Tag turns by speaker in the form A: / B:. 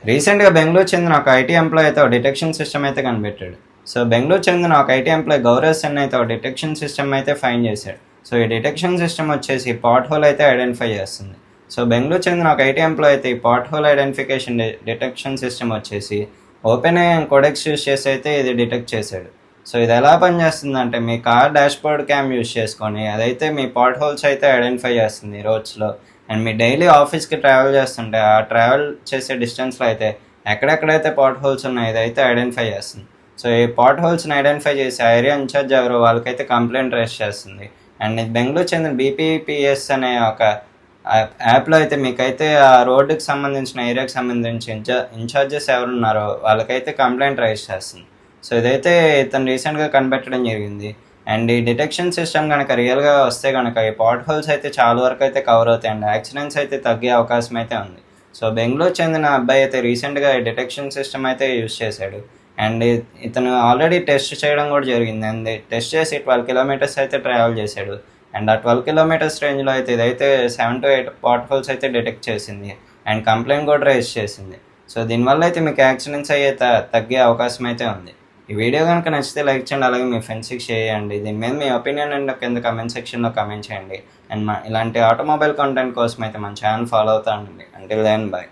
A: రీసెంట్గా బెంగళూరు చెందిన ఒక ఐటీ ఎంప్లాయ్ అయితే ఒక డిటెక్షన్ సిస్టమ్ అయితే కనిపెట్టాడు. సో బెంగళూరు చెందిన ఒక ఐటీ ఎంప్లాయ్ గౌరవ్ సెన్ అయితే ఒక డిటెక్షన్ సిస్టమ్ అయితే ఫైండ్ చేశాడు. సో ఈ డిటెక్షన్ సిస్టమ్ వచ్చేసి పాట్ హోల్ అయితే ఐడెంటిఫై చేస్తుంది. సో బెంగళూరు చెందిన ఒక ఐటీ ఎంప్లాయ్ అయితే ఈ pothole identification detection system వచ్చేసి ఓపెన్ కోడెక్స్ యూస్ చేసి అయితే ఇది డిటెక్ట్ చేశాడు. సో ఇది ఎలా పనిచేస్తుందంటే మీ కార్ డాష్బోర్డ్ క్యామ్ యూస్ చేసుకొని అదైతే మీ పాట్ హోల్స్ అయితే ఐడెంటిఫై చేస్తుంది రోడ్స్లో. అండ్ మీ డైలీ ఆఫీస్కి ట్రావెల్ చేస్తుంటే ఆ ట్రావెల్ చేసే డిస్టెన్స్లో అయితే ఎక్కడెక్కడైతే పాట్ హోల్స్ ఉన్నాయో ఇదైతే ఐడెంటిఫై చేస్తుంది. సో ఈ పాట్ హోల్స్ని ఐడెంటిఫై చేసి ఆ ఏరియా ఇన్ఛార్జ్ ఎవరో వాళ్ళకైతే కంప్లైంట్ రైజ్ చేస్తుంది. అండ్ ఇది బెంగళూరు చెందిన బీపీపీఎస్ అనే ఒక యాప్లో అయితే మీకైతే ఆ రోడ్డుకి సంబంధించిన ఏరియాకి సంబంధించి ఇన్ఛార్జెస్ ఎవరున్నారో వాళ్ళకైతే కంప్లైంట్ రైజ్ చేస్తుంది. సో ఇదైతే ఇతను రీసెంట్గా కనిపెట్టడం జరిగింది. అండ్ ఈ డిటెక్షన్ సిస్టమ్ కనుక రియల్గా వస్తే కనుక ఈ పాట్ హోల్స్ అయితే చాలా వరకు అయితే కవర్ అవుతాయి అండ్ యాక్సిడెంట్స్ అయితే తగ్గే అవకాశం అయితే ఉంది. సో బెంగళూరు చెందిన అబ్బాయి అయితే రీసెంట్గా ఈ డిటెక్షన్ సిస్టమ్ అయితే యూస్ చేశాడు. అండ్ ఇతను ఆల్రెడీ టెస్ట్ చేయడం కూడా జరిగింది. అండ్ టెస్ట్ చేసి 12 కిలోమీటర్స్ అయితే ట్రావెల్ చేశాడు. అండ్ ఆ 12 కిలోమీటర్స్ రేంజ్లో అయితే ఇదైతే 7 to 8 పాట్ హోల్స్ అయితే డిటెక్ట్ చేసింది అండ్ కంప్లైంట్ కూడా రైజ్ చేసింది. సో దీనివల్ల అయితే మీకు యాక్సిడెంట్స్ అయ్యే తగ్గే అవకాశం అయితే ఉంది. ఈ వీడియో కనుక నచ్చితే లైక్ చేయండి, అలాగే మీ ఫ్రెండ్స్కి షేర్ చేయండి. దీని మీద మీ ఒపీనియన్ అండ్ కింద కమెంట్ సెక్షన్లో కమెంట్ చేయండి. అండ్ ఇలాంటి ఆటోమొబైల్ కంటెంట్ కోసం అయితే మన ఛానల్ ఫాలో అవుతా ఉండండి. Until then by.